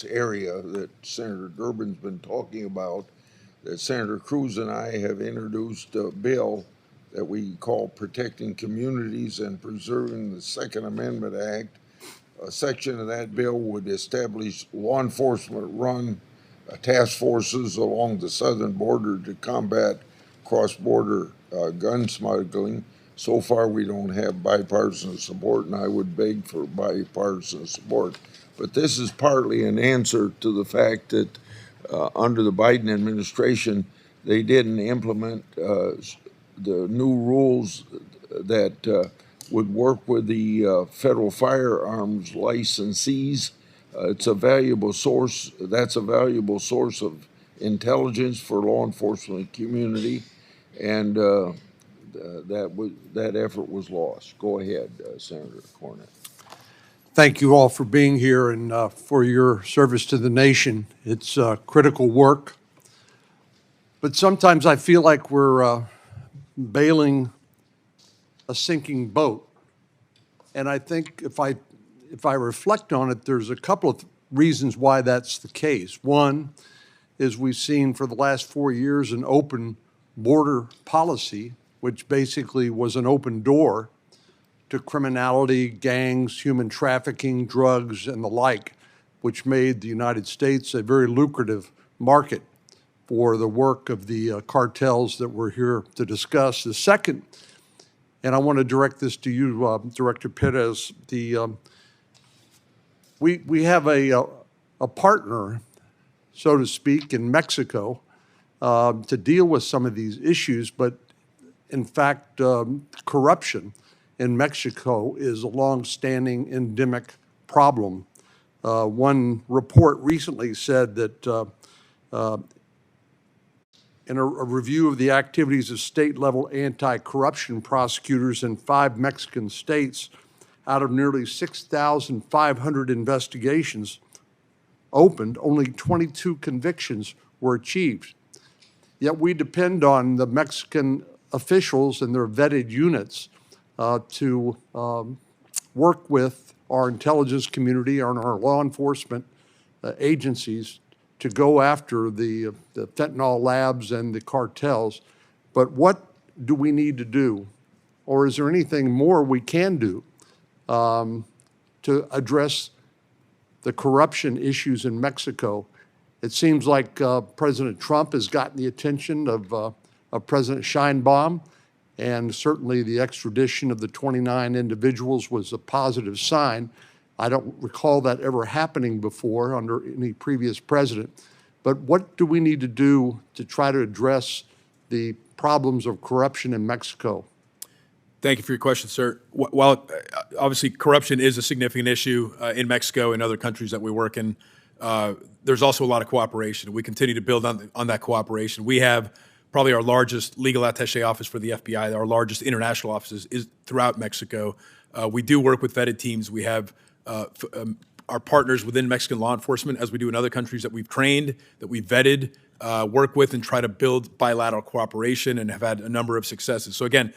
area that Senator Durbin's been talking about, that Senator Cruz and I have introduced a bill that we call Protecting Communities and Preserving the Second Amendment Act. A section of that bill would establish law enforcement-run task forces along the southern border to combat cross-border gun smuggling. So far, we don't have bipartisan support, and I would beg for bipartisan support. But this is partly an answer to the fact that under the Biden administration, they didn't implement the new rules that would work with the federal firearms licensees. It's a valuable source. That's a valuable source of intelligence for law enforcement community, and that effort was lost. Go ahead, Senator Cornyn. Thank you all for being here and for your service to the nation. It's critical work, but sometimes I feel like we're bailing a sinking boat. And I think if I reflect on it, there's a couple of reasons why that's the case. One is we've seen for the last 4 years an open border policy, which basically was an open door to criminality, gangs, human trafficking, drugs, and the like, which made the United States a very lucrative market for the work of the cartels that we're here to discuss. The second, and I want to direct this to you, Director Perez, we have a partner, so to speak, in Mexico to deal with some of these issues, but in fact, corruption in Mexico is a long-standing endemic problem. One report recently said that in a review of the activities of state-level anti-corruption prosecutors in 5 Mexican states, out of nearly 6,500 investigations opened, only 22 convictions were achieved. Yet we depend on the Mexican officials and their vetted units to work with our intelligence community and our law enforcement agencies to go after the fentanyl labs and the cartels. But what do we need to do? Or is there anything more we can do to address the corruption issues in Mexico? It seems like President Trump has gotten the attention of President Sheinbaum, and certainly the extradition of the 29 individuals was a positive sign. I don't recall that ever happening before under any previous president. But what do we need to do to try to address the problems of corruption in Mexico? Thank you for your question, sir. While obviously corruption is a significant issue in Mexico and other countries that we work in, there's also a lot of cooperation. We continue to build on that cooperation. We have probably our largest legal attaché office for the FBI. Our largest international offices is throughout Mexico. We do work with vetted teams. We have our partners within Mexican law enforcement, as we do in other countries that we've trained, that we've vetted, work with and try to build bilateral cooperation and have had a number of successes. So again,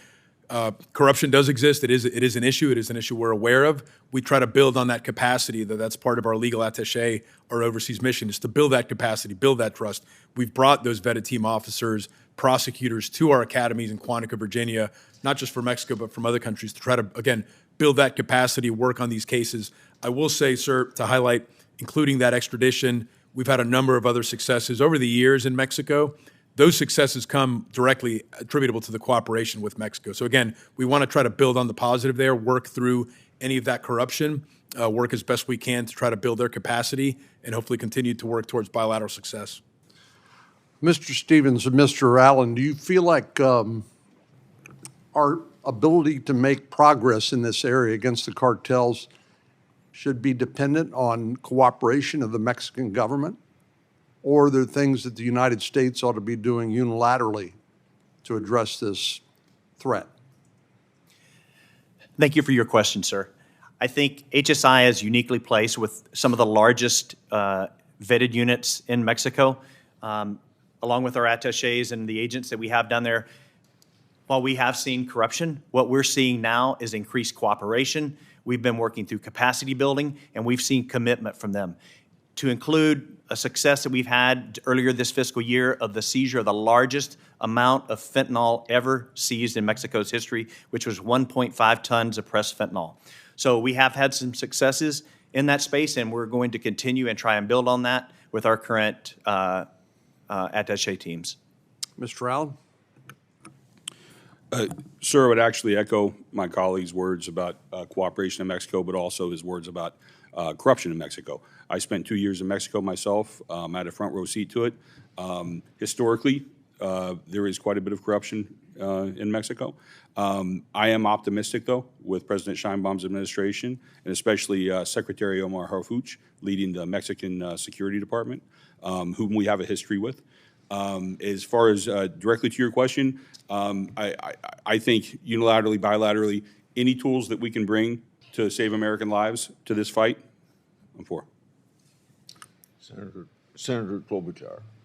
corruption does exist. It is an issue. It is an issue we're aware of. We try to build on that capacity. That's part of our legal attaché, our overseas mission, is to build that capacity, build that trust. We've brought those vetted team officers, prosecutors to our academies in Quantico, Virginia, not just for Mexico, but from other countries to try to, again, build that capacity, work on these cases. I will say, sir, to highlight, including that extradition, we've had a number of other successes over the years in Mexico. Those successes come directly attributable to the cooperation with Mexico. So again, we want to try to build on the positive there, work through any of that corruption, work as best we can to try to build their capacity, and hopefully continue to work towards bilateral success. Mr. Stevens and Mr. Allen, do you feel like our ability to make progress in this area against the cartels should be dependent on cooperation of the Mexican government? Or are there things that the United States ought to be doing unilaterally to address this threat? Thank you for your question, sir. I think HSI is uniquely placed with some of the largest vetted units in Mexico, along with our attachés and the agents that we have down there. While we have seen corruption, what we're seeing now is increased cooperation. We've been working through capacity building, and we've seen commitment from them to include a success that we've had earlier this fiscal year of the seizure of the largest amount of fentanyl ever seized in Mexico's history, which was 1.5 tons of pressed fentanyl. So we have had some successes in that space, and we're going to continue and try and build on that with our current attaché teams. Mr. Allen? Sir, I would actually echo my colleague's words about cooperation in Mexico, but also his words about corruption in Mexico. I spent 2 years in Mexico myself. I had a front row seat to it. Historically, there is quite a bit of corruption in Mexico. I am optimistic, though, with President Sheinbaum's administration, and especially Secretary Omar Harfuch leading the Mexican Security Department, whom we have a history with. As far as directly to your question, I think unilaterally, bilaterally, any tools that we can bring to save American lives to this fight, I'm for. Senator Klobuchar.